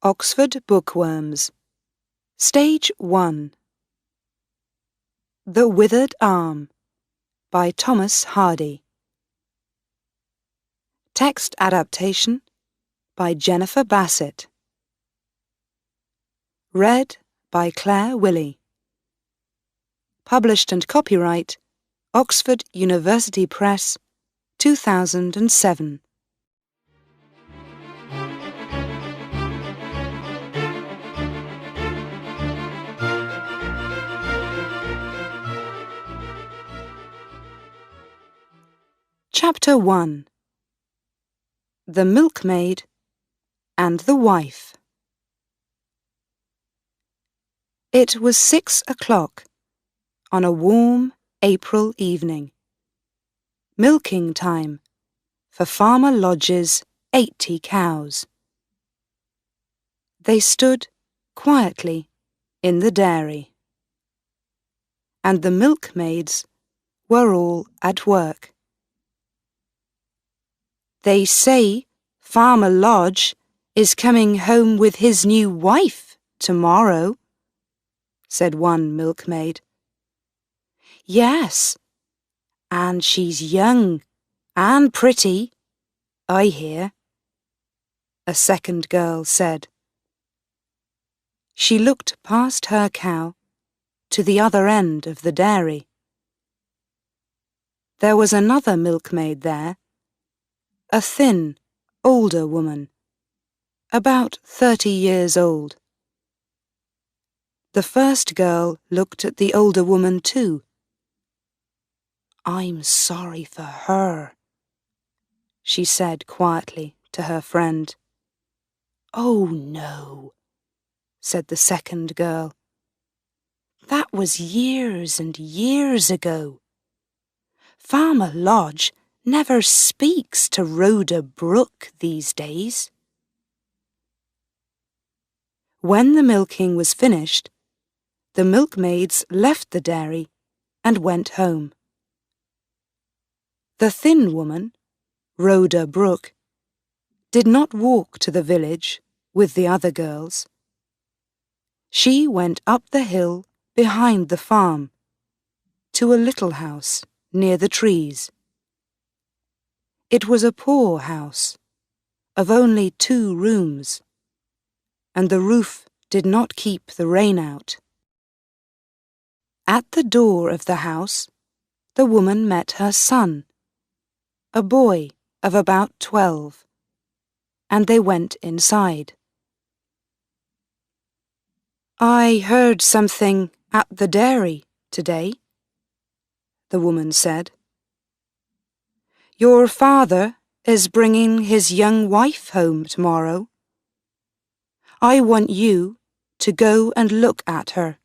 Oxford Bookworms. Stage 1. The Withered Arm by Thomas Hardy. Text adaptation by Jennifer Bassett. Read by Claire Willey. Published and copyright Oxford University Press, 2007. Chapter 1. The Milkmaid and the Wife. It was 6 o'clock on a warm April evening. Milking time for Farmer Lodge's 80 cows. They stood quietly in the dairy, and the milkmaids were all at work. They say Farmer Lodge is coming home with his new wife tomorrow, said one milkmaid. Yes, and she's young and pretty, I hear, a second girl said. She looked past her cow to the other end of the dairy. There was another milkmaid there, a thin, older woman, about 30 years old. The first girl looked at the older woman too. I'm sorry for her, she said quietly to her friend. Oh no, said the second girl. That was years and years ago. Farmer Lodge never speaks to Rhoda Brook these days. When the milking was finished, the milkmaids left the dairy and went home. The thin woman, Rhoda Brook, did not walk to the village with the other girls. She went up the hill behind the farm to a little house near the trees. It was a poor house of only 2 rooms, and the roof did not keep the rain out. At the door of the house, the woman met her son, a boy of about 12, and they went inside. I heard something at the dairy today, the woman said. Your father is bringing his young wife home tomorrow. I want you to go and look at her.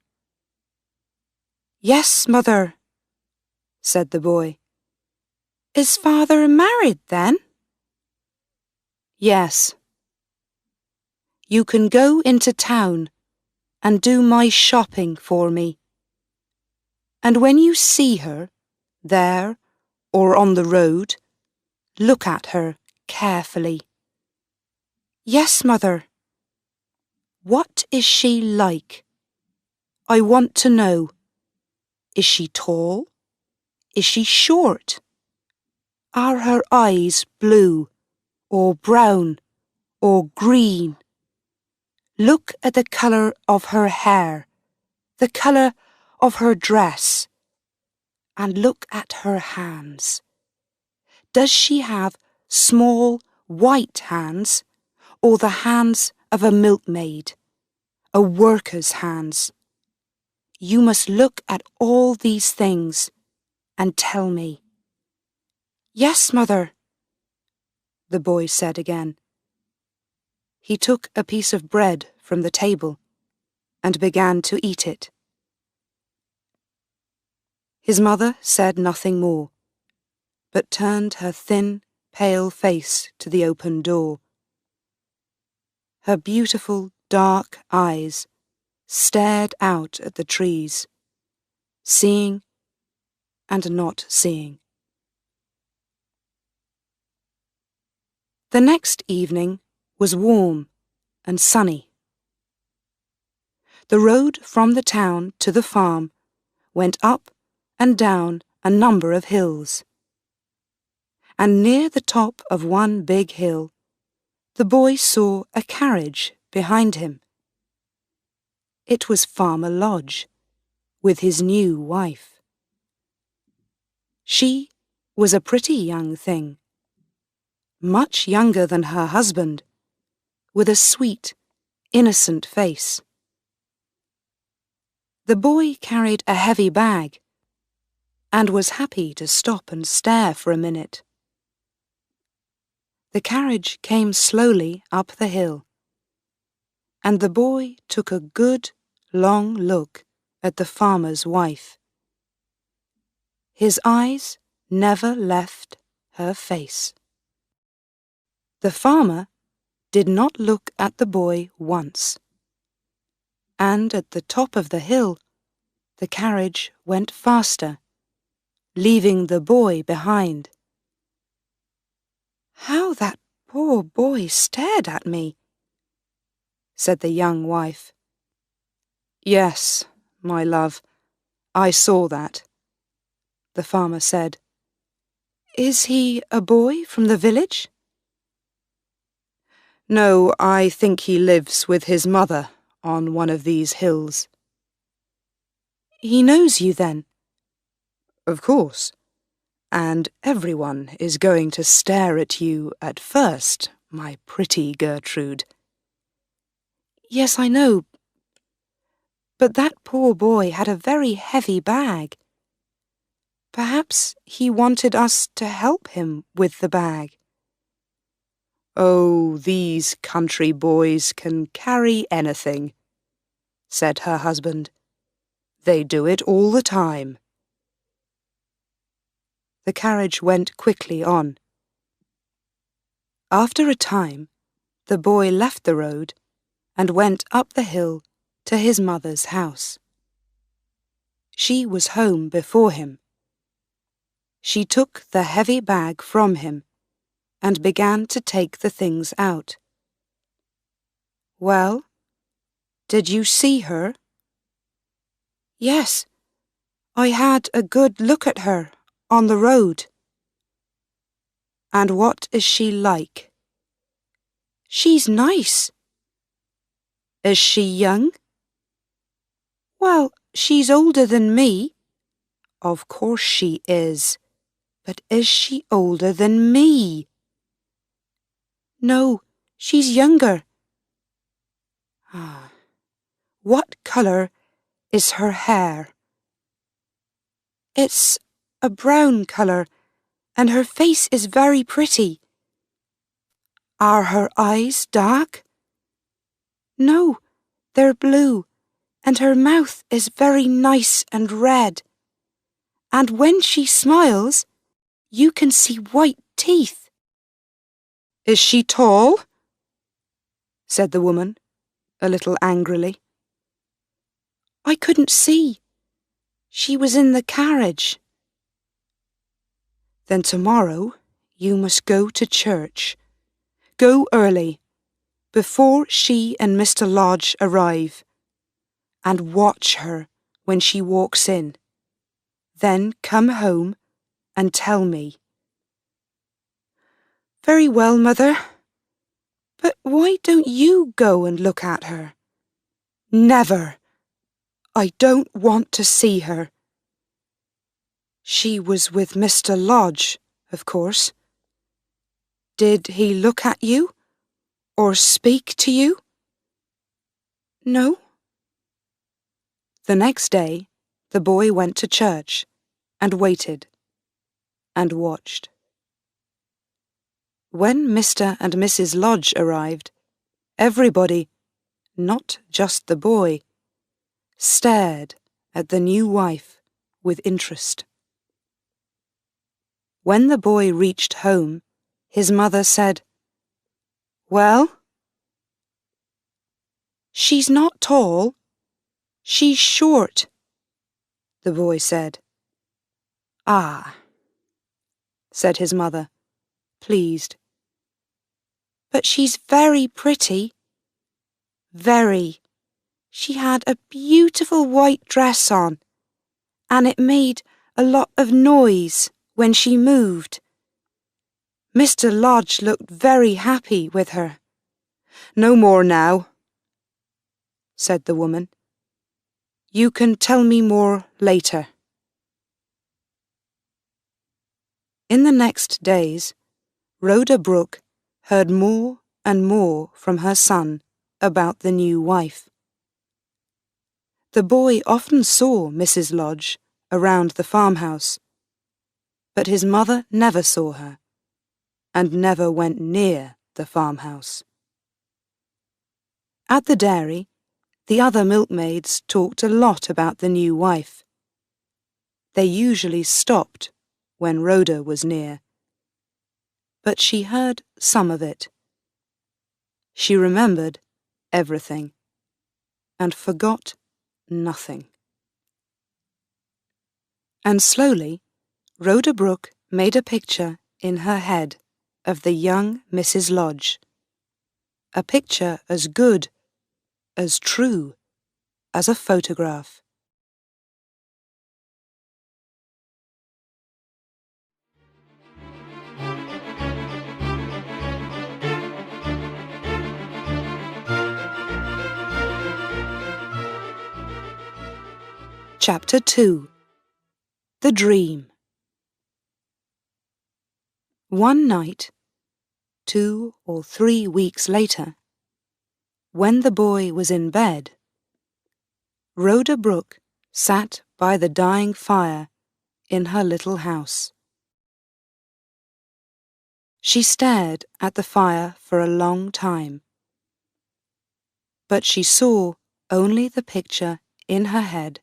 Yes, mother, said the boy. Is father married then? Yes. You can go into town and do my shopping for me. And when you see her, there or on the road, look at her carefully. Yes, mother. What is she like? I want to know. Is she tall? Is she short? Are her eyes blue or brown or green? Look at the colour of her hair, the colour of her dress, and look at her hands. Does she have small white hands or the hands of a milkmaid, a worker's hands? You must look at all these things and tell me. Yes, mother, the boy said again. He took a piece of bread from the table and began to eat it. His mother said nothing more, but turned her thin, pale face to the open door. Her beautiful, dark eyes stared out at the trees, seeing and not seeing. The next evening was warm and sunny. The road from the town to the farm went up and down a number of hills. And near the top of one big hill, the boy saw a carriage behind him. It was Farmer Lodge, with his new wife. She was a pretty young thing, much younger than her husband, with a sweet, innocent face. The boy carried a heavy bag and was happy to stop and stare for a minute. The carriage came slowly up the hill, and the boy took a good, long look at the farmer's wife. His eyes never left her face. The farmer did not look at the boy once, and at the top of the hill, the carriage went faster, leaving the boy behind. "How that poor boy stared at me," said the young wife. "Yes, my love, I saw that," the farmer said. "Is he a boy from the village?" "No, I think he lives with his mother on one of these hills." "He knows you then?" "Of course. And everyone is going to stare at you at first, my pretty Gertrude." "Yes, I know. But that poor boy had a very heavy bag. Perhaps he wanted us to help him with the bag." "Oh, these country boys can carry anything," said her husband. "They do it all the time." The carriage went quickly on. After a time, the boy left the road and went up the hill to his mother's house. She was home before him. She took the heavy bag from him and began to take the things out. "Well, did you see her?" "Yes, I had a good look at her on the road." "And what is she like?" "She's nice." "Is she young?" "Well, she's older than me." "Of course she is. But is she older than me?" "No, she's younger." "What colour is her hair?" "It's a brown colour, and her face is very pretty." "Are her eyes dark?" "No, they're blue, and her mouth is very nice and red. And when she smiles, you can see white teeth." "Is she tall?" said the woman, a little angrily. "I couldn't see. She was in the carriage." "Then tomorrow you must go to church. Go early, before she and Mr. Lodge arrive, and watch her when she walks in. Then come home and tell me." "Very well, Mother. But why don't you go and look at her?" "Never. I don't want to see her." "She was with Mr. Lodge, of course. Did he look at you or speak to you?" "No." The next day, the boy went to church and waited and watched. When Mr. and Mrs. Lodge arrived, everybody, not just the boy, stared at the new wife with interest. When the boy reached home, his mother said, "Well?" "She's not tall. She's short," the boy said. "Ah," said his mother, pleased. "But she's very pretty. very. She had a beautiful white dress on, and it made a lot of noise when she moved. Mr. Lodge looked very happy with her. "No more now," said the woman. "You can tell me more later." In the next days, Rhoda Brooke heard more and more from her son about the new wife. The boy often saw Mrs. Lodge around the farmhouse, but his mother never saw her and never went near the farmhouse. At the dairy, the other milkmaids talked a lot about the new wife. They usually stopped when Rhoda was near, but she heard some of it. She remembered everything and forgot nothing. And slowly, Rhoda Brooke made a picture in her head of the young Mrs. Lodge, a picture as good, as true, as a photograph. Chapter 2. The Dream. One night, 2 or 3 weeks later, when the boy was in bed, Rhoda Brooke sat by the dying fire in her little house. She stared at the fire for a long time, but she saw only the picture in her head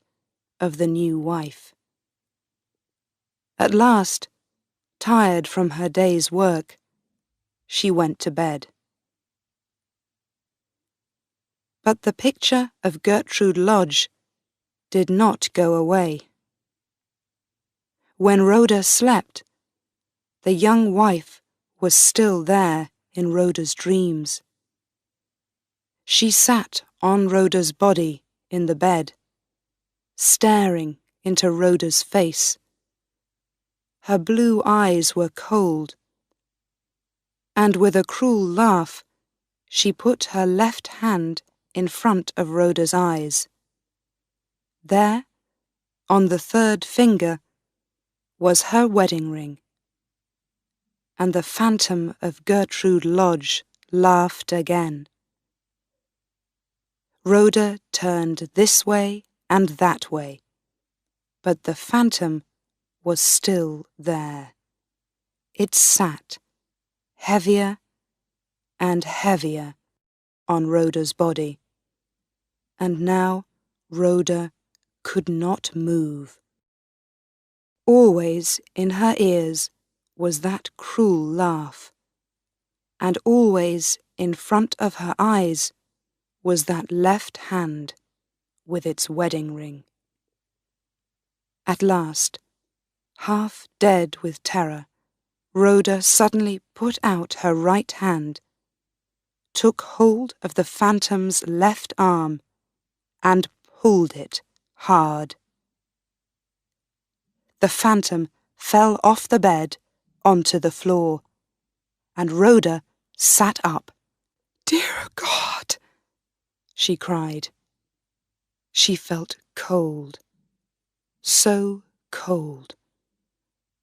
of the new wife. At last, tired from her day's work, she went to bed. But the picture of Gertrude Lodge did not go away. When Rhoda slept, the young wife was still there in Rhoda's dreams. She sat on Rhoda's body in the bed, staring into Rhoda's face. Her blue eyes were cold, and with a cruel laugh, she put her left hand in front of Rhoda's eyes. There, on the third finger, was her wedding ring. And the phantom of Gertrude Lodge laughed again. Rhoda turned this way and that way, but the phantom was still there. It sat, heavier and heavier, on Rhoda's body, and now Rhoda could not move. Always in her ears was that cruel laugh, and always in front of her eyes was that left hand with its wedding ring. At last, half dead with terror, Rhoda suddenly put out her right hand, took hold of the phantom's left arm, and pulled it hard. The phantom fell off the bed onto the floor, and Rhoda sat up. "Dear God!" she cried. She felt cold, so cold.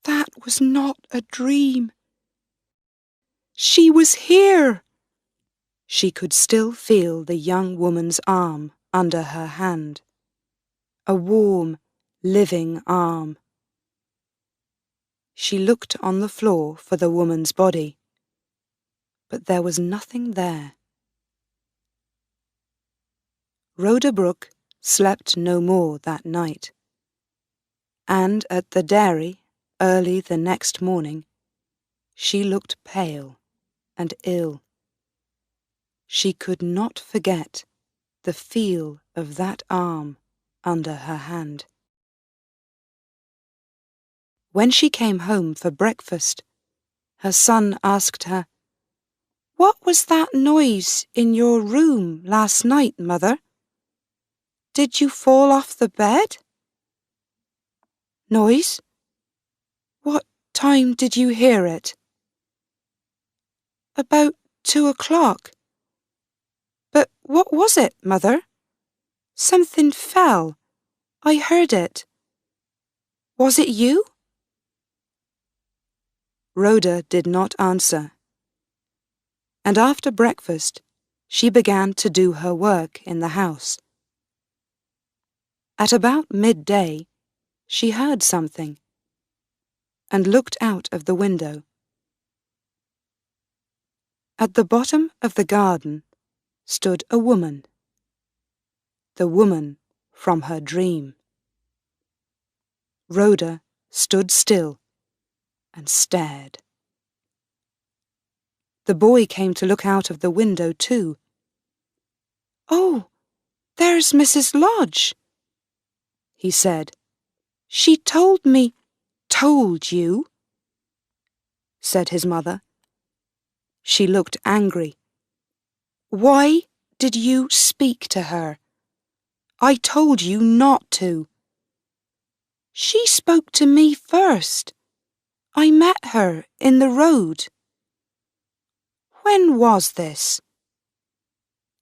That was not a dream. She was here. She could still feel the young woman's arm under her hand, a warm, living arm. She looked on the floor for the woman's body, but there was nothing there. Rhoda Brooke slept no more that night, and at the dairy, early the next morning, she looked pale and ill. She could not forget the feel of that arm under her hand. When she came home for breakfast, her son asked her, What was that noise in your room last night, Mother? Did you fall off the bed? Noise? What time did you hear it? About 2 o'clock. But what was it, Mother? Something fell. I heard it. Was it you? Rhoda did not answer, and after breakfast she began to do her work in the house. At about midday she heard something and looked out of the window. At the bottom of the garden stood a woman, the woman from her dream. Rhoda stood still and stared. The boy came to look out of the window too. "Oh, there's Mrs. Lodge," he said. "She told me—" "Told you?" said his mother. She looked angry. "Why did you speak to her? I told you not to." "She spoke to me first. I met her in the road." "When was this?"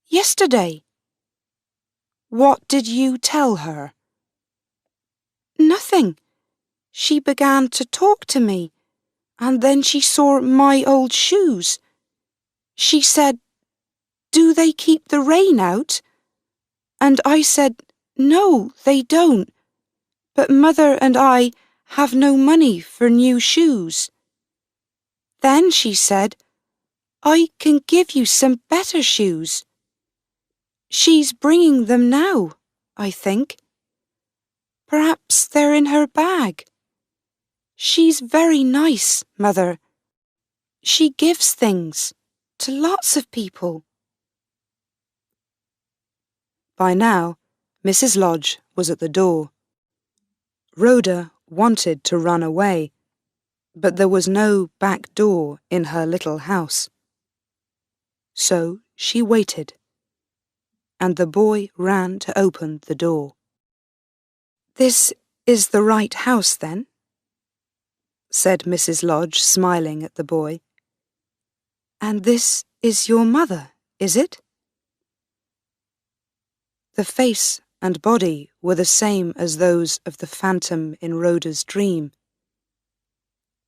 "Yesterday." "What did you tell her?" "Nothing. She began to talk to me, and then she saw my old shoes. She said, 'Do they keep the rain out?' And I said, 'No, they don't. But Mother and I have no money for new shoes.' Then she said, 'I can give you some better shoes.' She's bringing them now, I think. Perhaps they're in her bag. She's very nice, Mother. She gives things to lots of people." By now, Mrs. Lodge was at the door. Rhoda wanted to run away, but there was no back door in her little house. So she waited, and the boy ran to open the door. "This is the right house, then?" said Mrs. Lodge, smiling at the boy. "And this is your mother, is it?" The face and body were the same as those of the phantom in Rhoda's dream.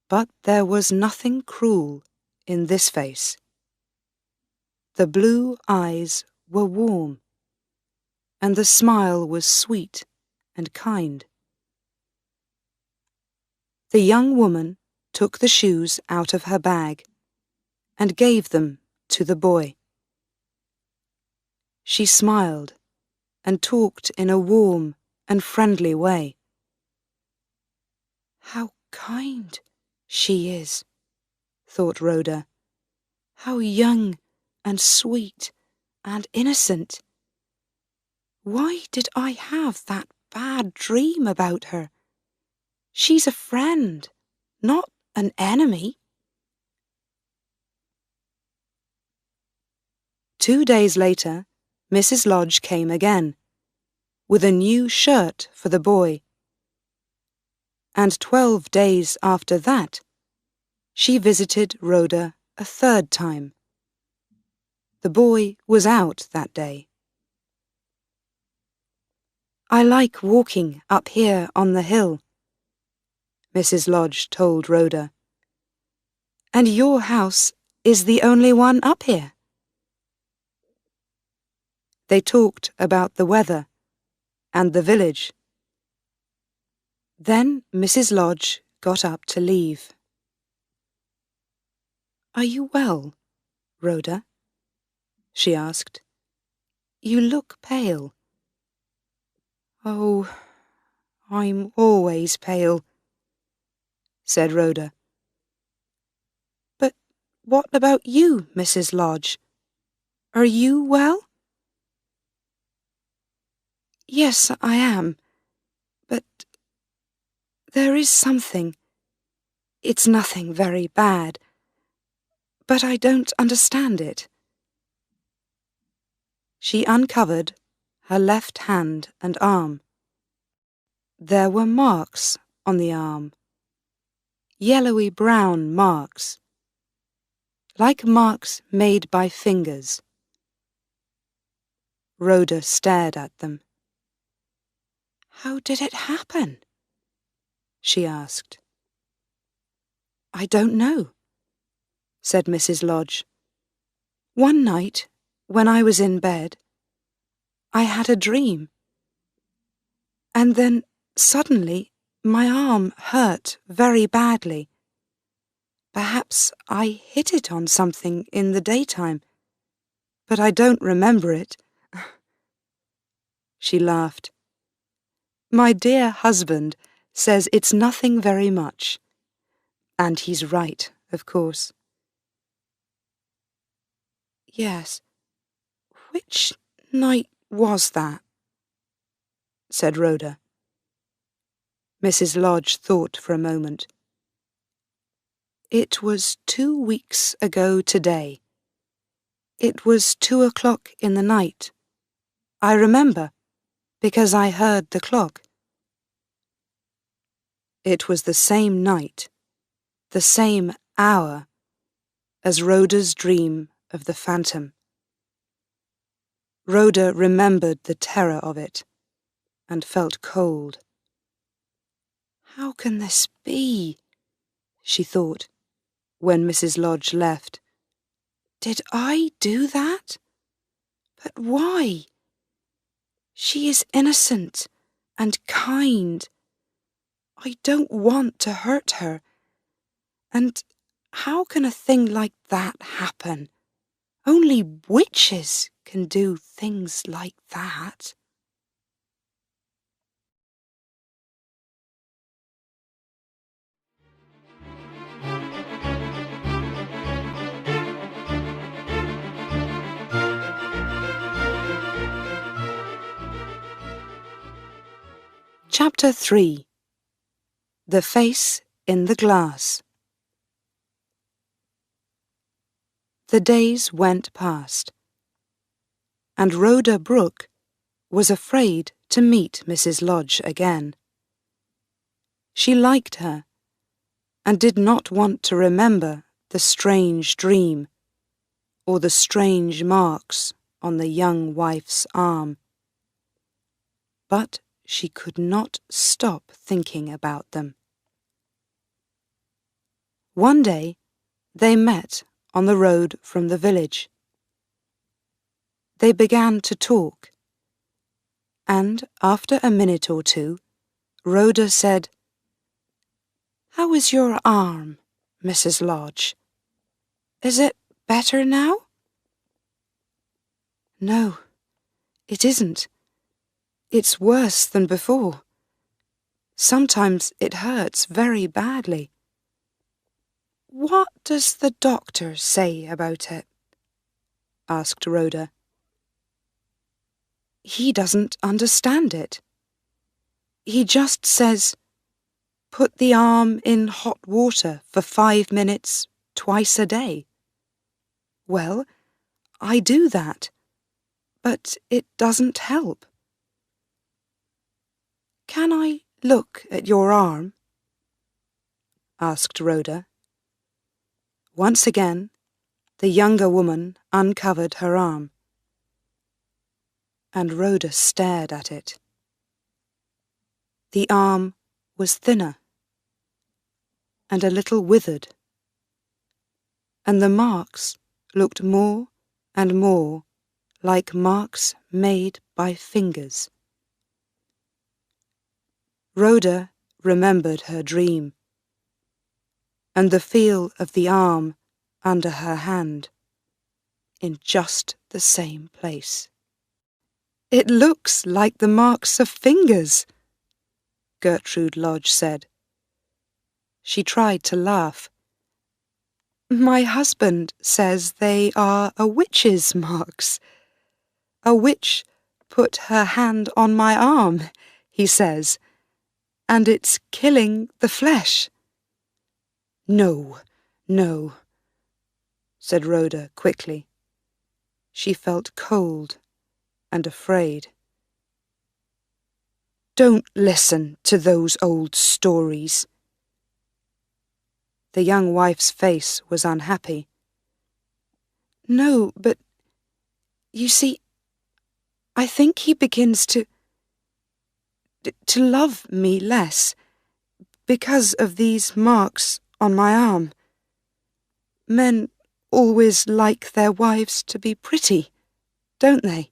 But there was nothing cruel in this face. The blue eyes were warm, and the smile was sweet and kind. The young woman took the shoes out of her bag and gave them to the boy. She smiled and talked in a warm and friendly way. "How kind she is," thought Rhoda. "How young and sweet and innocent. Why did I have that bad dream about her? She's a friend, not an enemy." 2 days later, Mrs. Lodge came again, with a new shirt for the boy. And 12 days after that, she visited Rhoda a third time. The boy was out that day. "I like walking up here on the hill," Mrs. Lodge told Rhoda. "And your house is the only one up here." They talked about the weather and the village. Then Mrs. Lodge got up to leave. "Are you well, Rhoda?" she asked. "You look pale." "Oh, I'm always pale," said Rhoda. "But what about you, Mrs. Lodge? Are you well?" "Yes, I am, but there is something. It's nothing very bad, But I don't understand it. She uncovered her left hand and arm. There were marks on the arm, yellowy-brown marks, like marks made by fingers. Rhoda stared at them. "How did it happen?" she asked. "I don't know," said Mrs. Lodge. "One night, when I was in bed, I had a dream. And then, suddenly, my arm hurt very badly. Perhaps I hit it on something in the daytime, but I don't remember it." She laughed. "My dear husband says it's nothing very much. And he's right, of course." "Yes. Which night was that?" said Rhoda. Mrs. Lodge thought for a moment. "It was 2 weeks ago today. It was 2 o'clock in the night. I remember, because I heard the clock." It was the same night, the same hour, as Rhoda's dream of the phantom. Rhoda remembered the terror of it, and felt cold. "How can this be?" she thought, when Mrs. Lodge left. "Did I do that? But why? She is innocent and kind. I don't want to hurt her. And how can a thing like that happen? Only witches can do things like that." Chapter 3. The Face in the Glass. The days went past, and Rhoda Brooke was afraid to meet Mrs. Lodge again. She liked her, and did not want to remember the strange dream, or the strange marks on the young wife's arm. But she could not stop thinking about them. One day they met on the road from the village. They began to talk, and after a minute or two, Rhoda said, "How is your arm, Mrs. Lodge? Is it better now?" "No, it isn't. It's worse than before. Sometimes it hurts very badly." "What does the doctor say about it?" asked Rhoda. "He doesn't understand it. He just says, 'Put the arm in hot water for 5 minutes twice a day.' Well, I do that, but it doesn't help." "Can I look at your arm?" asked Rhoda. Once again, the younger woman uncovered her arm, and Rhoda stared at it. The arm was thinner and a little withered, and the marks looked more and more like marks made by fingers. Rhoda remembered her dream, and the feel of the arm under her hand, in just the same place. "It looks like the marks of fingers," Gertrude Lodge said. She tried to laugh. "My husband says they are a witch's marks. A witch put her hand on my arm, he says, and it's killing the flesh." "No, no," said Rhoda quickly. She felt cold and afraid. Don't listen to those old stories. The young wife's face was unhappy. No, but you see, I think he begins to love me less because of these marks on my arm. Men always like their wives to be pretty, don't they?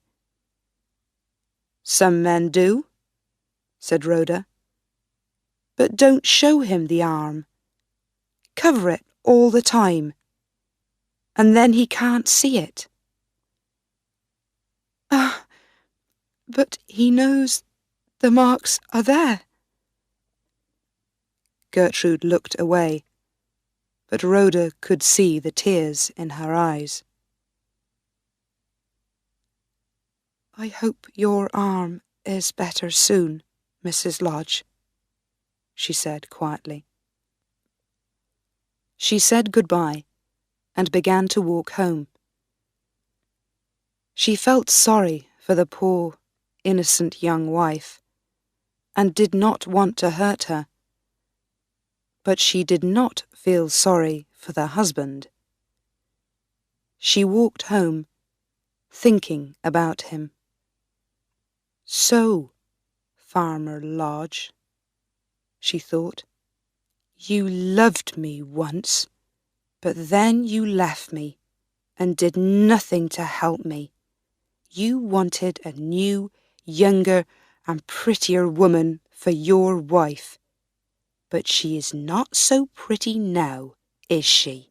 Some men do, said Rhoda. But don't show him the arm. Cover it all the time, and then he can't see it. Ah, but he knows the marks are there. Gertrude looked away, but Rhoda could see the tears in her eyes. I hope your arm is better soon, Mrs. Lodge, she said quietly. She said goodbye and began to walk home. She felt sorry for the poor, innocent young wife, and did not want to hurt her. But she did not feel sorry for the husband. She walked home, thinking about him. So, Farmer Lodge, she thought, you loved me once, but then you left me and did nothing to help me. You wanted a new, younger and prettier woman for your wife, but she is not so pretty now, is she?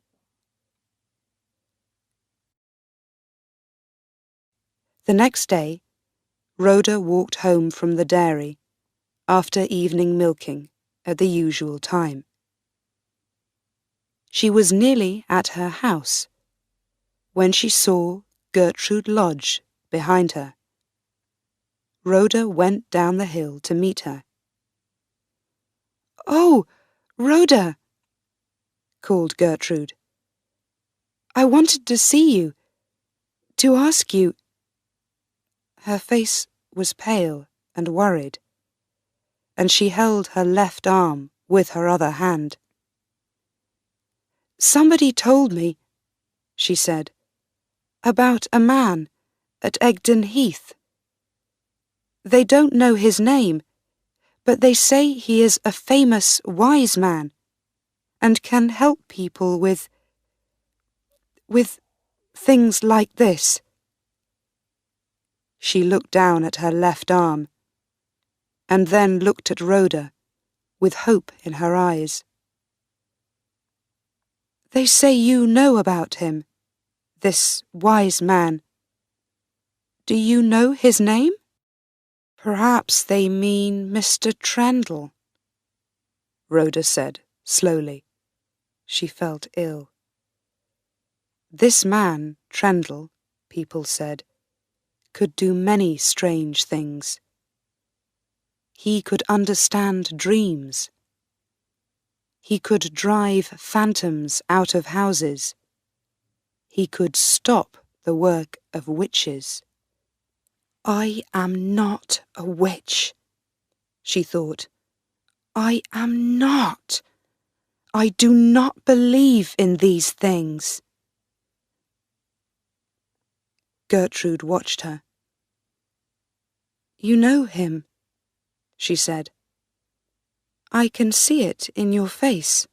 The next day, Rhoda walked home from the dairy after evening milking at the usual time. She was nearly at her house when she saw Gertrude Lodge behind her. Rhoda went down the hill to meet her. "Oh, Rhoda," called Gertrude. "I wanted to see you, to ask you." Her face was pale and worried, and she held her left arm with her other hand. "Somebody told me," she said, "about a man at Egdon Heath. They don't know his name, but they say he is a famous wise man and can help people with things like this." She looked down at her left arm and then looked at Rhoda with hope in her eyes. "They say you know about him, this wise man. Do you know his name?" "Perhaps they mean Mr. Trendle," Rhoda said slowly. She felt ill. This man, Trendle, people said, could do many strange things. He could understand dreams. He could drive phantoms out of houses. He could stop the work of witches. I am not a witch, she thought. I am not. I do not believe in these things. Gertrude watched her. You know him, she said. I can see it in your face.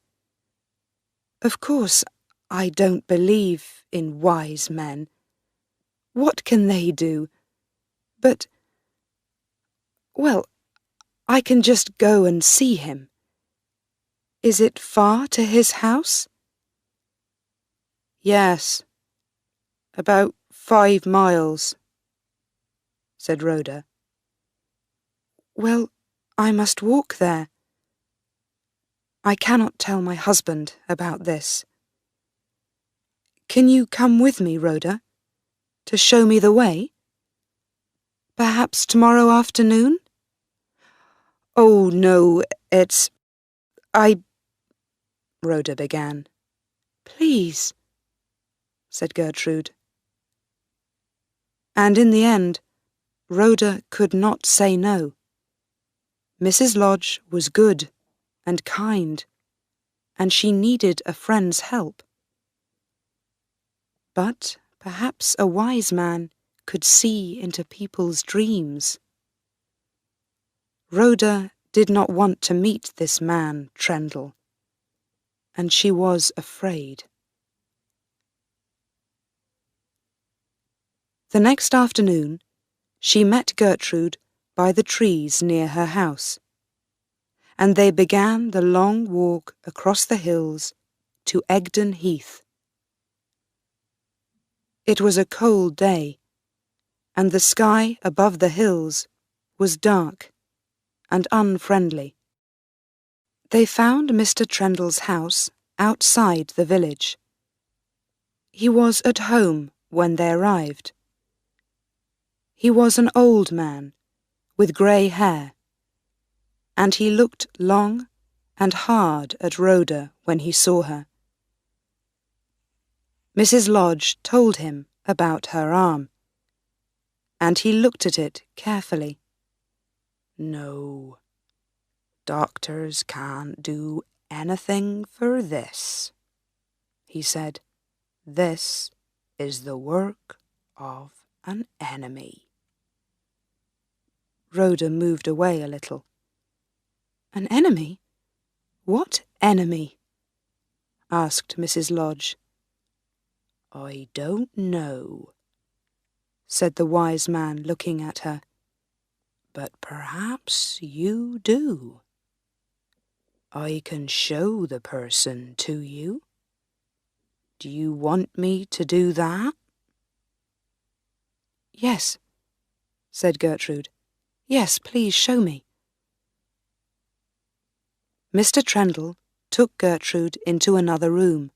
Of course, I don't believe in wise men. What can they do? But, well, I can just go and see him. Is it far to his house? Yes, about 5 miles, said Rhoda. Well, I must walk there. I cannot tell my husband about this. Can you come with me, Rhoda, to show me the way? Perhaps tomorrow afternoon? Oh, no, Rhoda began. Please. said Gertrude. And in the end, Rhoda could not say no. Mrs. Lodge was good and kind, and she needed a friend's help. But perhaps a wise man could see into people's dreams. Rhoda did not want to meet this man, Trendle, and she was afraid. The next afternoon, she met Gertrude by the trees near her house, and they began the long walk across the hills to Egdon Heath. It was a cold day, and the sky above the hills was dark and unfriendly. They found Mr. Trendle's house outside the village. He was at home when they arrived. He was an old man with grey hair, and he looked long and hard at Rhoda when he saw her. Mrs. Lodge told him about her arm, and he looked at it carefully. "No, doctors can't do anything for this," he said. "This is the work of an enemy." Rhoda moved away a little. "An enemy? What enemy?" asked Mrs. Lodge. "I don't know," said the wise man, looking at her. "But perhaps you do. I can show the person to you. Do you want me to do that?" "Yes," said Gertrude. "Yes, please show me." Mr. Trendle took Gertrude into another room,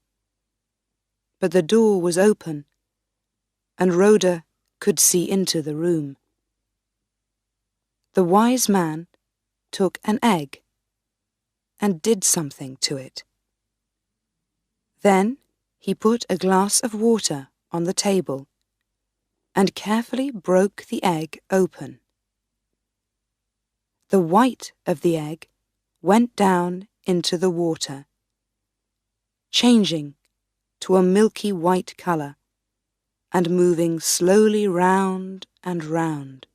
but the door was open, and Rhoda could see into the room. The wise man took an egg and did something to it. Then he put a glass of water on the table and carefully broke the egg open. The white of the egg went down into the water, changing to a milky white colour and moving slowly round and round.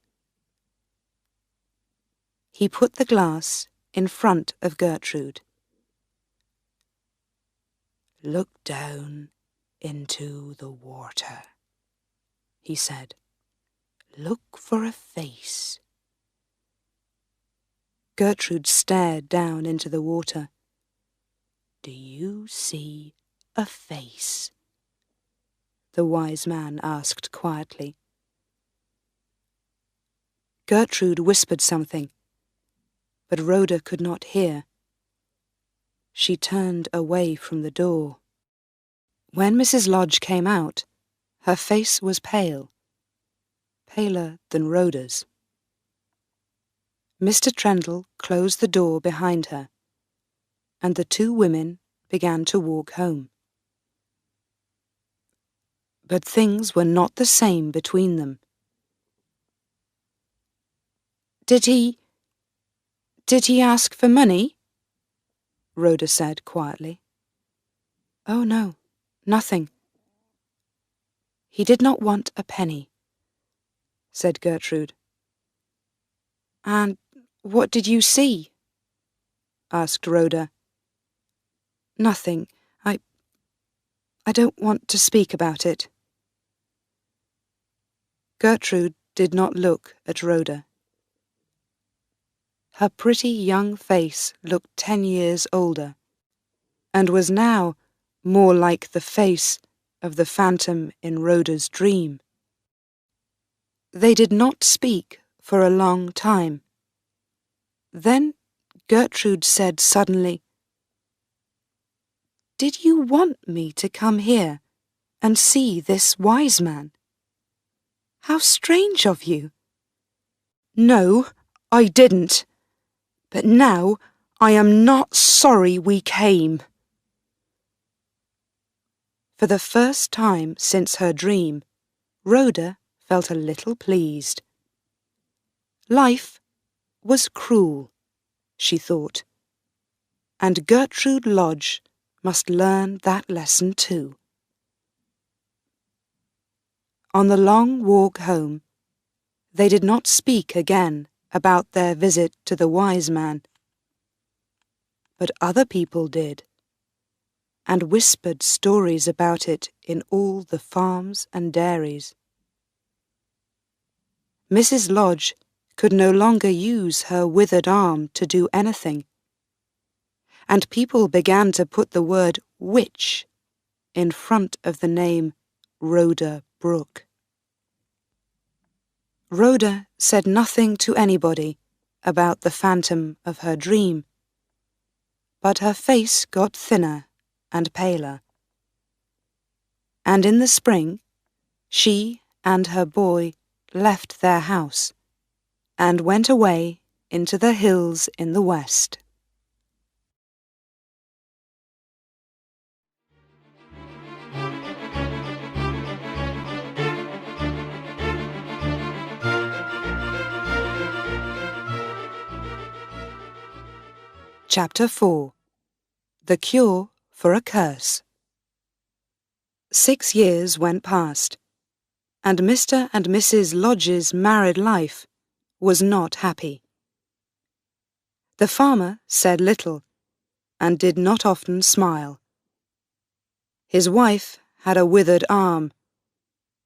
He put the glass in front of Gertrude. "Look down into the water," he said. "Look for a face." Gertrude stared down into the water. "Do you see a face?" the wise man asked quietly. Gertrude whispered something, but Rhoda could not hear. She turned away from the door. When Mrs. Lodge came out, her face was pale, paler than Rhoda's. Mr. Trendle closed the door behind her, and the two women began to walk home. But things were not the same between them. Did he ask for money?" Rhoda said quietly. "Oh no, nothing. He did not want a penny," said Gertrude. "And what did you see?" asked Rhoda. "Nothing. I don't want to speak about it." Gertrude did not look at Rhoda. Her pretty young face looked 10 years older, and was now more like the face of the phantom in Rhoda's dream. They did not speak for a long time. Then Gertrude said suddenly, "Did you want me to come here and see this wise man? How strange of you." "No, I didn't. But now I am not sorry we came." For the first time since her dream, Rhoda felt a little pleased. Life was cruel, she thought, and Gertrude Lodge must learn that lesson too. On the long walk home, they did not speak again about their visit to the wise man, but other people did, and whispered stories about it in all the farms and dairies. Mrs. Lodge could no longer use her withered arm to do anything, and people began to put the word witch in front of the name Rhoda Brooke. Rhoda said nothing to anybody about the phantom of her dream, but her face got thinner and paler. And in the spring, she and her boy left their house and went away into the hills in the west. Chapter 4. The Cure for a Curse. 6 years went past, and Mr. and Mrs. Lodge's married life was not happy. The farmer said little, and did not often smile. His wife had a withered arm,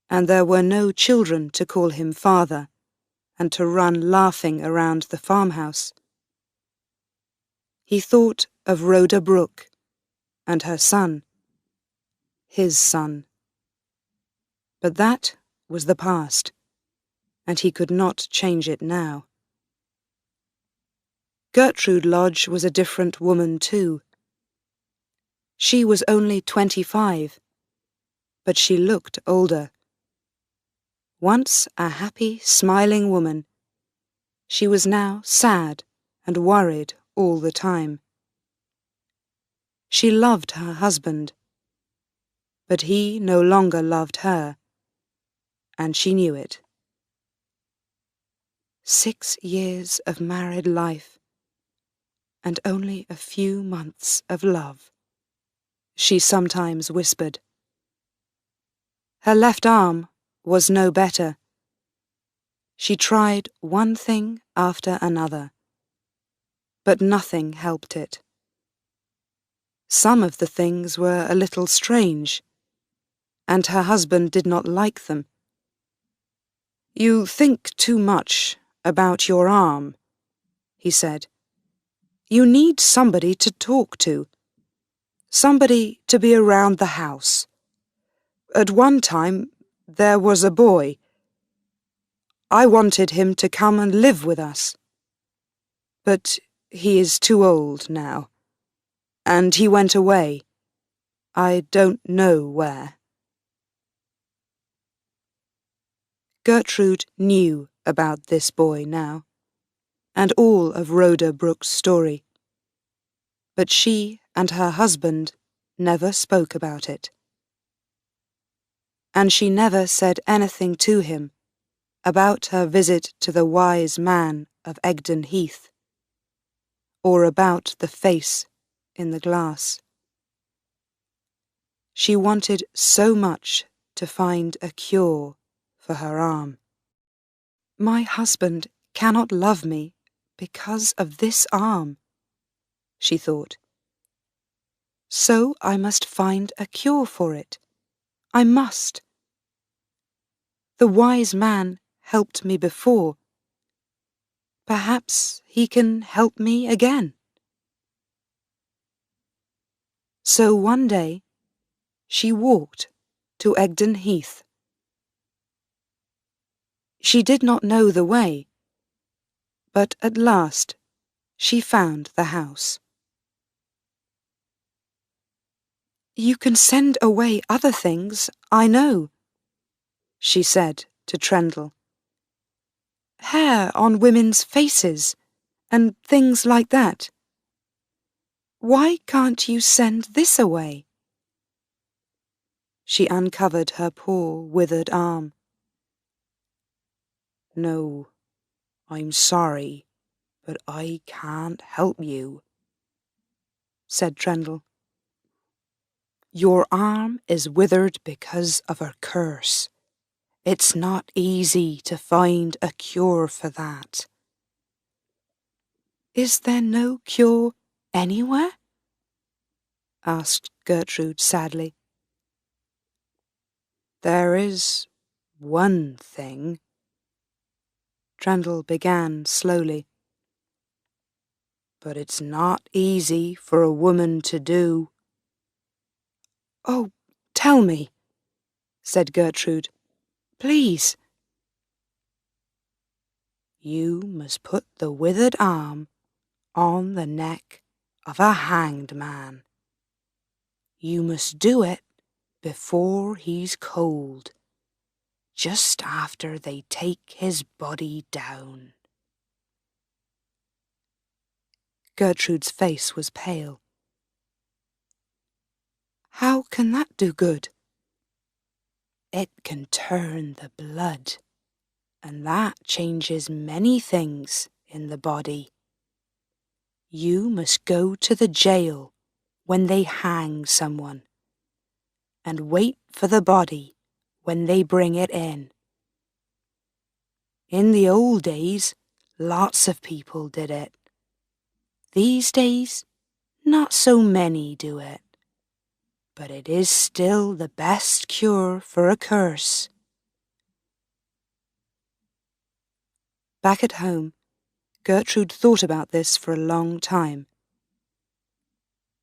and there were no children to call him father, and to run laughing around the farmhouse. He thought of Rhoda Brooke, and her son, his son. But that was the past, and he could not change it now. Gertrude Lodge was a different woman too. She was only 25, but she looked older. Once a happy, smiling woman, she was now sad and worried all the time. She loved her husband, but he no longer loved her, and she knew it. 6 years of married life, and only a few months of love, she sometimes whispered. Her left arm was no better. She tried one thing after another, but nothing helped it. Some of the things were a little strange, and her husband did not like them. You think too much about your arm, he said. You need somebody to talk to, somebody to be around the house. At one time, there was a boy. I wanted him to come and live with us. But he is too old now, and he went away. I don't know where. Gertrude knew about this boy now, and all of Rhoda Brooke's story, but she and her husband never spoke about it. And she never said anything to him about her visit to the wise man of Egdon Heath, or about the face in the glass. She wanted so much to find a cure for her arm. My husband cannot love me because of this arm, she thought. So I must find a cure for it. I must. The wise man helped me before. Perhaps he can help me again. So one day, she walked to Egdon Heath. She did not know the way, but at last she found the house. You can send away other things, I know, she said to Trendle. Hair on women's faces and things like that. Why can't you send this away? She uncovered her poor, withered arm. "No, I'm sorry, but I can't help you," said Trendle. "Your arm is withered because of a curse. It's not easy to find a cure for that." "Is there no cure anywhere?" asked Gertrude sadly. "There is one thing," Trendle began slowly, "but it's not easy for a woman to do." "Oh, tell me," said Gertrude. "Please." "You must put the withered arm on the neck of a hanged man. You must do it before he's cold, just after they take his body down." Gertrude's face was pale. "How can that do good?" "It can turn the blood, and that changes many things in the body. You must go to the jail when they hang someone, and wait for the body when they bring it in. In the old days, lots of people did it. These days, not so many do it. But it is still the best cure for a curse." Back at home, Gertrude thought about this for a long time.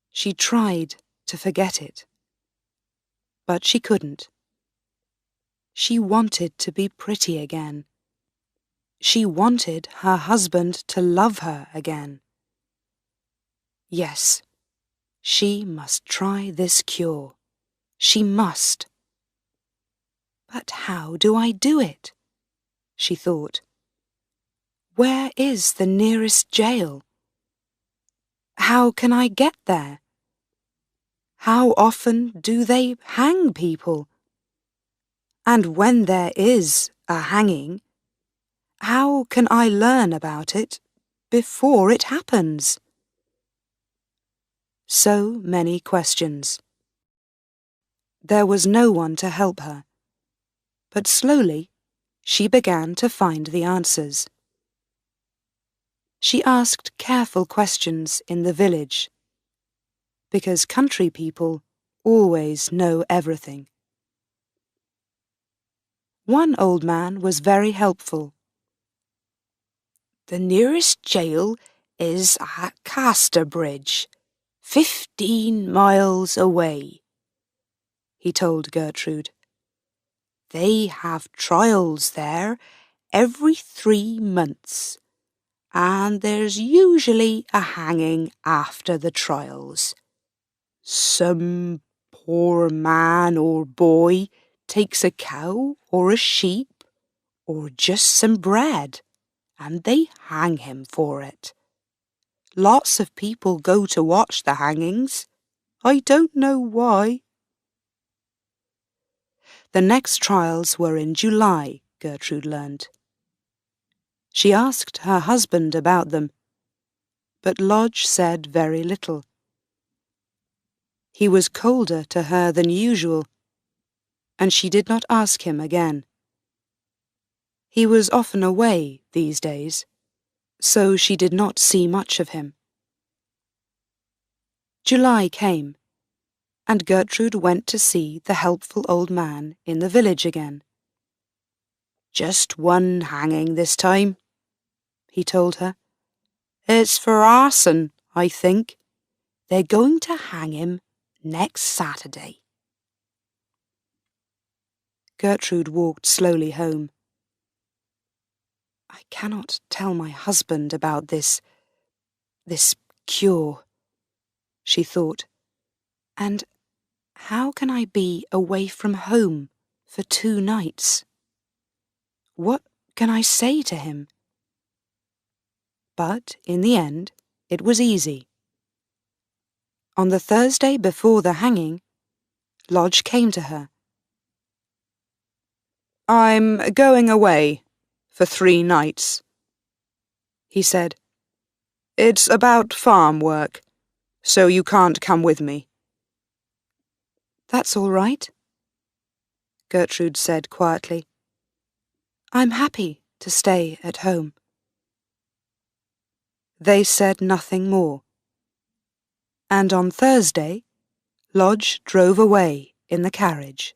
She tried to forget it, but she couldn't. She wanted to be pretty again. She wanted her husband to love her again. Yes, she must try this cure. She must. "But how do I do it?" she thought. "Where is the nearest jail? How can I get there? How often do they hang people? And when there is a hanging, how can I learn about it before it happens?" So many questions. There was no one to help her, but slowly she began to find the answers. She asked careful questions in the village, because country people always know everything. One old man was very helpful. "The nearest jail is at Casterbridge, 15 miles away," he told Gertrude. "They have trials there every 3 months, and there's usually a hanging after the trials. Some poor man or boy takes a cow or a sheep or just some bread, and they hang him for it. Lots of people go to watch the hangings. I don't know why." The next trials were in July, Gertrude learned. She asked her husband about them, but Lodge said very little. He was colder to her than usual, and she did not ask him again. He was often away these days, so she did not see much of him. July came, and Gertrude went to see the helpful old man in the village again. "Just one hanging this time," he told her. "It's for arson, I think. They're going to hang him next Saturday." Gertrude walked slowly home. "I cannot tell my husband about this cure," she thought. "And how can I be away from home for 2 nights? What can I say to him?" But in the end, it was easy. On the Thursday before the hanging, Lodge came to her I'm going away for 3 nights, he said. It's about farm work, so you can't come with me. That's all right, Gertrude said quietly. I'm happy to stay at home. They said nothing more, and on Thursday, Lodge drove away in the carriage.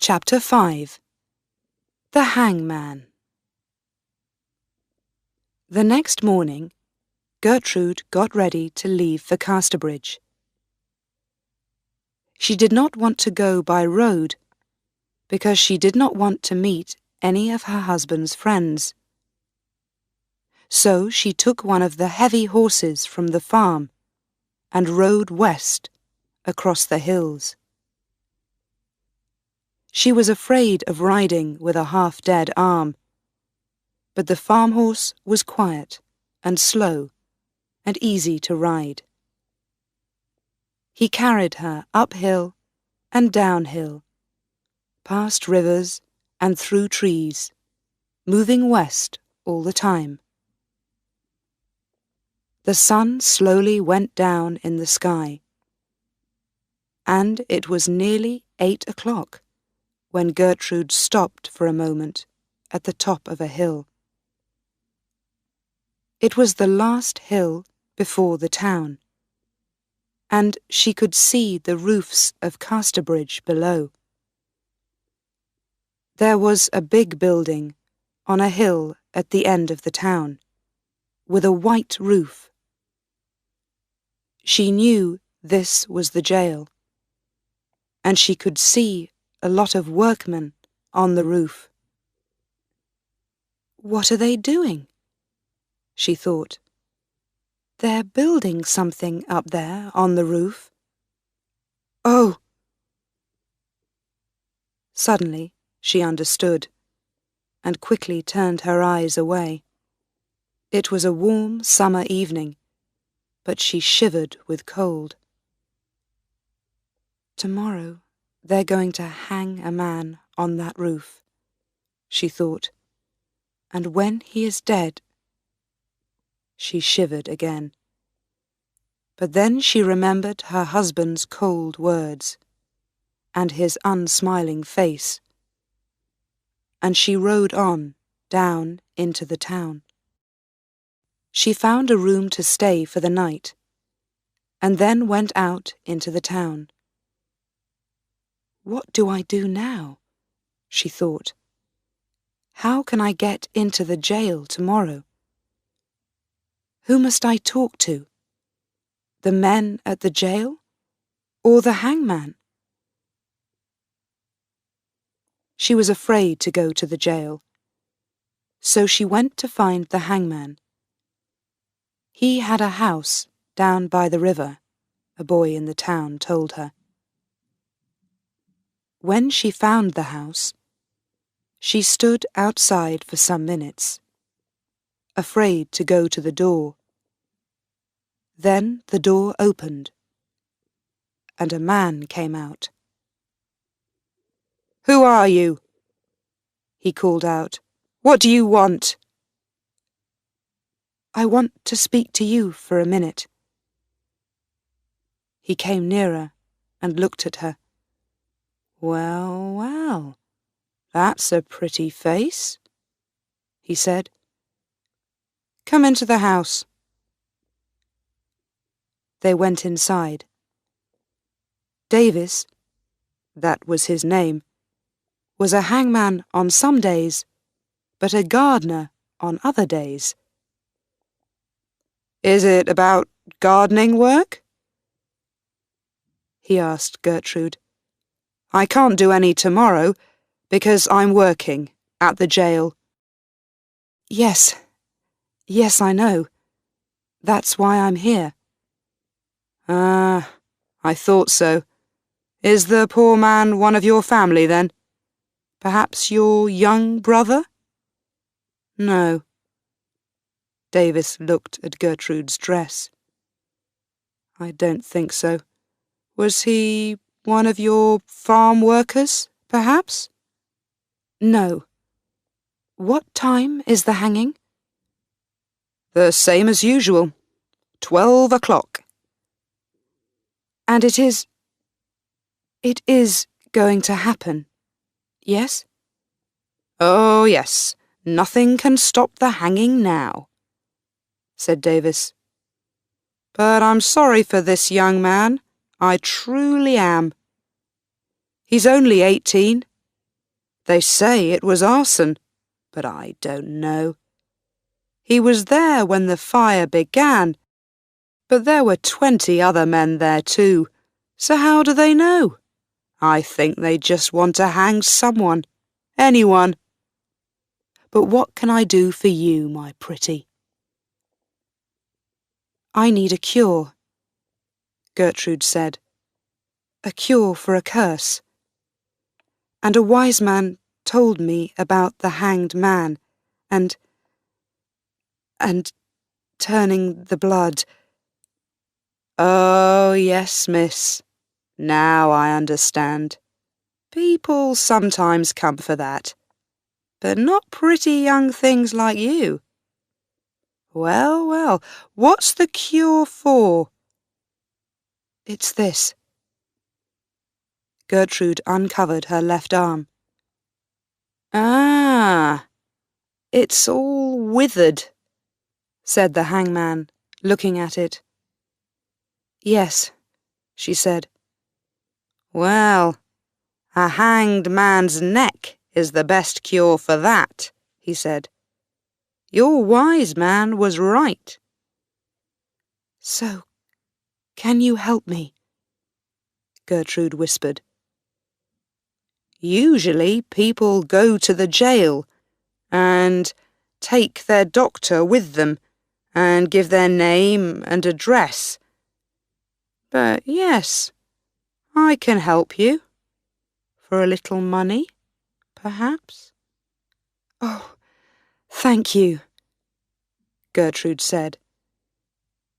Chapter 5. The Hangman. The next morning, Gertrude got ready to leave for Casterbridge. She did not want to go by road, because she did not want to meet any of her husband's friends. So she took one of the heavy horses from the farm and rode west across the hills. She was afraid of riding with a half-dead arm, but the farm horse was quiet and slow and easy to ride. He carried her uphill and downhill, past rivers and through trees, moving west all the time. The sun slowly went down in the sky, and it was nearly 8 o'clock when Gertrude stopped for a moment at the top of a hill. It was the last hill before the town, and she could see the roofs of Casterbridge below. There was a big building on a hill at the end of the town, with a white roof. She knew this was the jail, and she could see a lot of workmen on the roof. What are they doing? She thought. They're building something up there on the roof. Oh! Suddenly she understood, and quickly turned her eyes away. It was a warm summer evening, but she shivered with cold. Tomorrow they're going to hang a man on that roof, she thought, and when he is dead... She shivered again. But then she remembered her husband's cold words and his unsmiling face, and she rode on down into the town. She found a room to stay for the night, and then went out into the town. What do I do now? She thought. How can I get into the jail tomorrow? Who must I talk to? The men at the jail or the hangman? She was afraid to go to the jail, so she went to find the hangman. He had a house down by the river, a boy in the town told her. When she found the house, she stood outside for some minutes, afraid to go to the door. Then the door opened, and a man came out. "Who are you?" he called out. "What do you want?" "I want to speak to you for a minute." He came nearer and looked at her. "Well, well, that's a pretty face," he said. "Come into the house." They went inside. Davis, that was his name, was a hangman on some days, but a gardener on other days. "Is it about gardening work?" he asked Gertrude. "I can't do any tomorrow because I'm working at the jail." Yes, I know. That's why I'm here." "Ah, I thought so. Is the poor man one of your family, then? Perhaps your young brother? No. Davis looked at Gertrude's dress. I don't think so. Was he one of your farm workers, perhaps? No. What time is the hanging? The same as usual. 12 o'clock. And it is going to happen, yes? Oh, yes. Nothing can stop the hanging now, said Davis. But I'm sorry for this young man. I truly am. He's only 18. They say it was arson, but I don't know. He was there when the fire began, but there were 20 other men there too, so how do they know? I think they just want to hang someone, anyone. But what can I do for you, my pretty? I need a cure, Gertrude said. A cure for a curse. And a wise man told me about the hanged man and turning the blood. Oh, yes, miss. Now I understand. People sometimes come for that, but not pretty young things like you. Well, well, what's the cure for? It's this. Gertrude uncovered her left arm. Ah, it's all withered, said the hangman, looking at it. Yes, she said. Well, a hanged man's neck is the best cure for that, he said. Your wise man was right. So, can you help me? Gertrude whispered. Usually people go to the jail and take their doctor with them and give their name and address. But yes, I can help you. For a little money, perhaps? Oh, thank you, Gertrude said.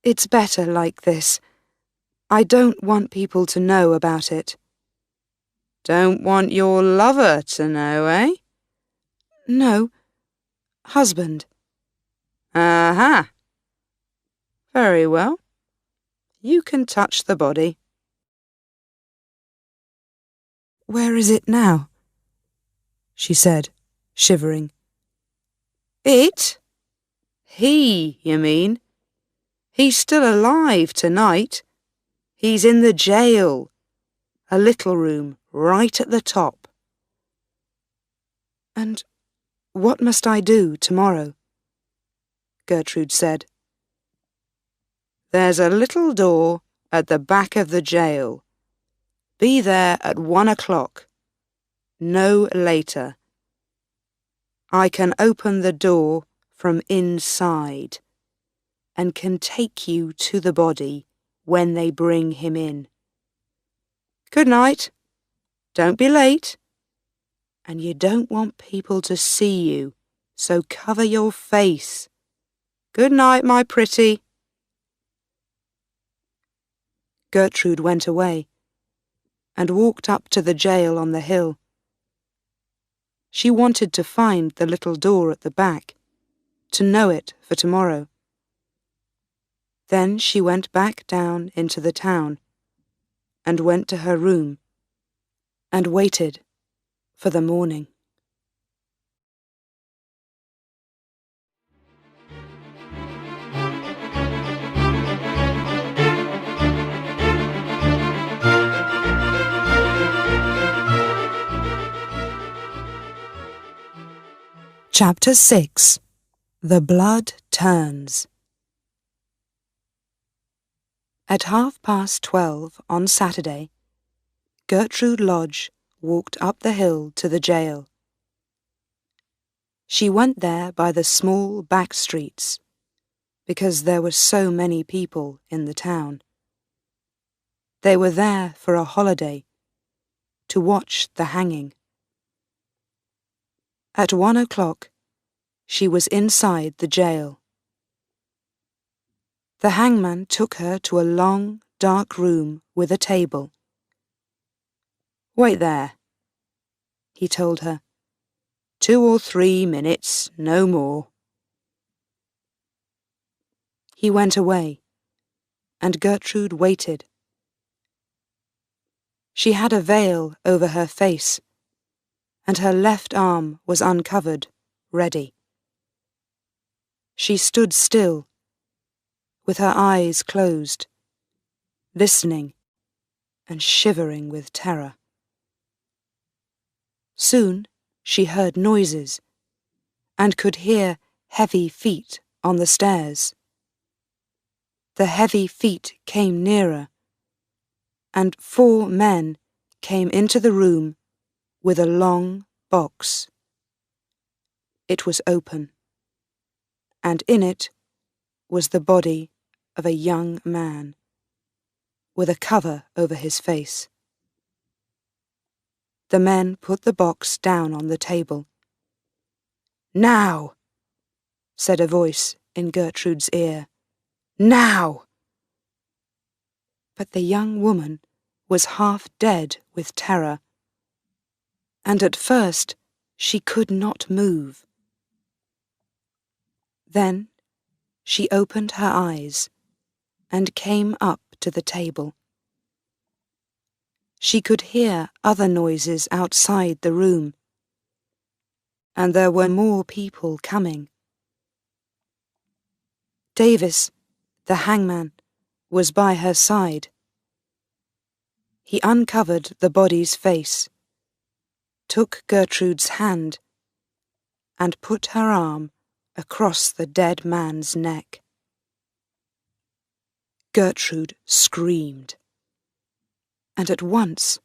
It's better like this. I don't want people to know about it. Don't want your lover to know, eh? No, husband. Aha. Very well. You can touch the body. Where is it now? She said, shivering. It? He, you mean? He's still alive tonight. He's in the jail. A little room right at the top. And what must I do tomorrow? Gertrude said. There's a little door at the back of the jail. Be there at 1 o'clock. No later. I can open the door from inside and can take you to the body when they bring him in. Good night. Don't be late. And you don't want people to see you, so cover your face. Good night, my pretty. Gertrude went away and walked up to the jail on the hill. She wanted to find the little door at the back, to know it for tomorrow. Then she went back down into the town and went to her room and waited for the morning. Chapter 6. The Blood Turns. At 12:30 on Saturday, Gertrude Lodge walked up the hill to the jail. She went there by the small back streets, because there were so many people in the town. They were there for a holiday to watch the hanging. At 1 o'clock, she was inside the jail. The hangman took her to a long, dark room with a table. "Wait there," he told her. 2 or 3 minutes, no more. He went away, and Gertrude waited. She had a veil over her face, and her left arm was uncovered, ready. She stood still, with her eyes closed, listening and shivering with terror. Soon she heard noises and could hear heavy feet on the stairs. The heavy feet came nearer, and 4 men came into the room with a long box. It was open, and in it was the body of a young man, with a cover over his face. The men put the box down on the table. "Now," said a voice in Gertrude's ear. "Now!" But the young woman was half dead with terror, and at first she could not move. Then she opened her eyes and came up to the table. She could hear other noises outside the room, and there were more people coming. Davis, the hangman, was by her side. He uncovered the body's face, took Gertrude's hand, and put her arm across the dead man's neck. Gertrude screamed, and at once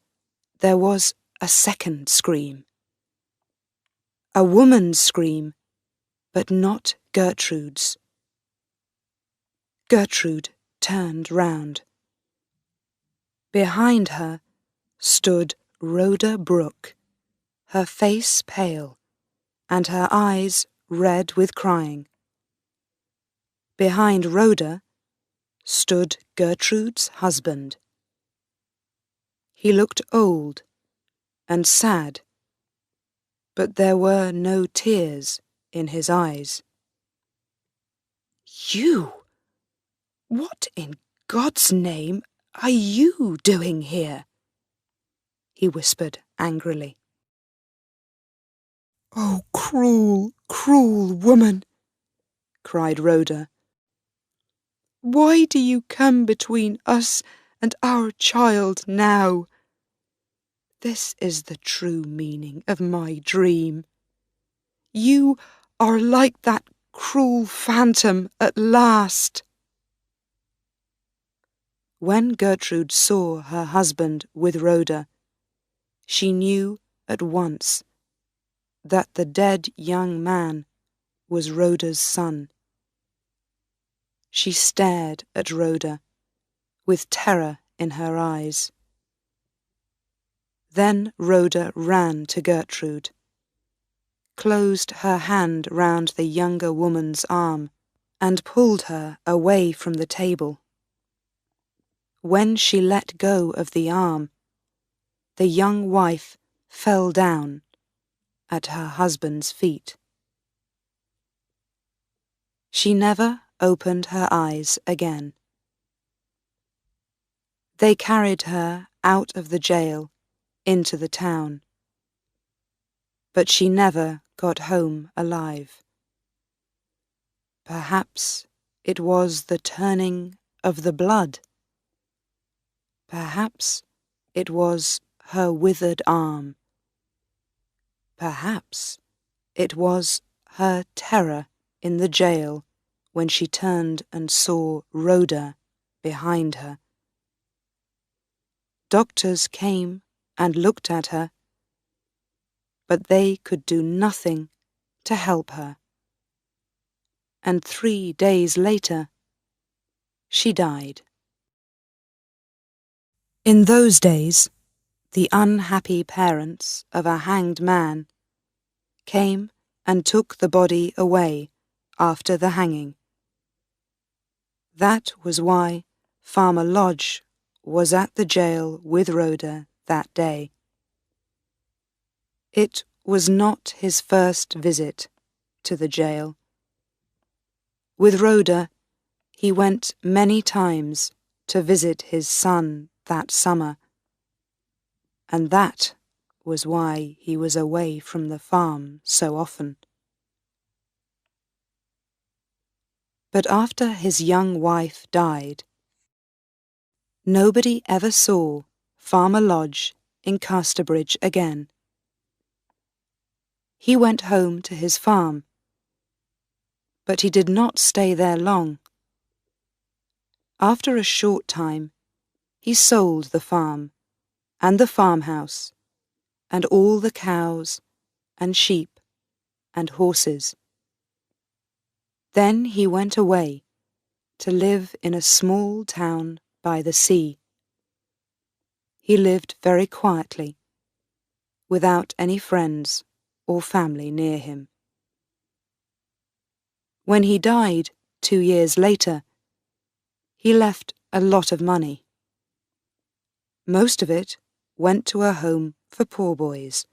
there was a second scream. A woman's scream, but not Gertrude's. Gertrude turned round. Behind her stood Rhoda Brooke, her face pale and her eyes red with crying. Behind Rhoda stood Gertrude's husband. He looked old and sad, but there were no tears in his eyes. "You! What in God's name are you doing here?" he whispered angrily. "Oh, cruel, cruel woman!" cried Rhoda. "Why do you come between us and our child now? This is the true meaning of my dream. You are like that cruel phantom at last." When Gertrude saw her husband with Rhoda, she knew at once that the dead young man was Rhoda's son. She stared at Rhoda with terror in her eyes. Then Rhoda ran to Gertrude, closed her hand round the younger woman's arm, and pulled her away from the table. When she let go of the arm, the young wife fell down at her husband's feet. She never opened her eyes again. They carried her out of the jail into the town, but she never got home alive. Perhaps it was the turning of the blood. Perhaps it was her withered arm. Perhaps it was her terror in the jail when she turned and saw Rhoda behind her. Doctors came and looked at her, but they could do nothing to help her. And 3 days later, she died. In those days, The unhappy parents of a hanged man came and took the body away after the hanging. That was why Farmer Lodge was at the jail with Rhoda that day. It was not his first visit to the jail. With Rhoda, he went many times to visit his son that summer, and that was why he was away from the farm so often. But after his young wife died, nobody ever saw Farmer Lodge in Casterbridge again. He went home to his farm, but he did not stay there long. After a short time, he sold the farm and the farmhouse and all the cows and sheep and horses. Then he went away to live in a small town by the sea. He lived very quietly, without any friends or family near him. When he died 2 years later, he left a lot of money. Most of it went to a home for poor boys.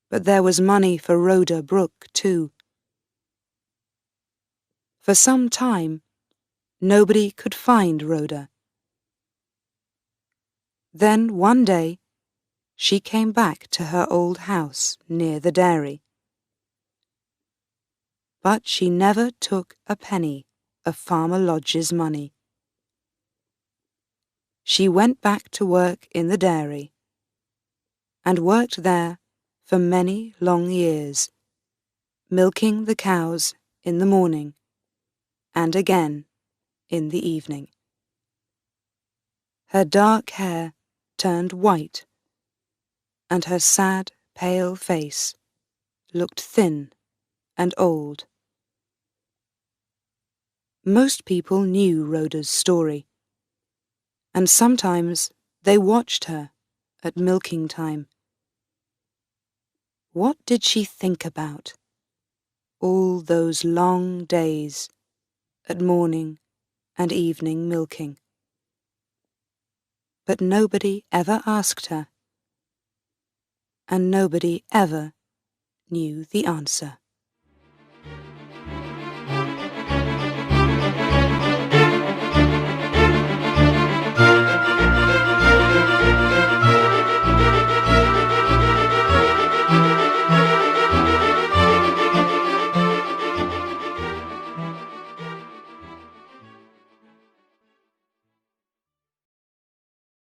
But there was money for Rhoda Brooke too. For some time, nobody could find Rhoda. Then one day, she came back to her old house near the dairy. But she never took a penny of Farmer Lodge's money. She went back to work in the dairy and worked there for many long years, milking the cows in the morning and again in the evening. Her dark hair turned white, and her sad, pale face looked thin and old. Most people knew Rhoda's story, and sometimes they watched her at milking time. What did she think about all those long days at morning and evening milking? But nobody ever asked her, and nobody ever knew the answer.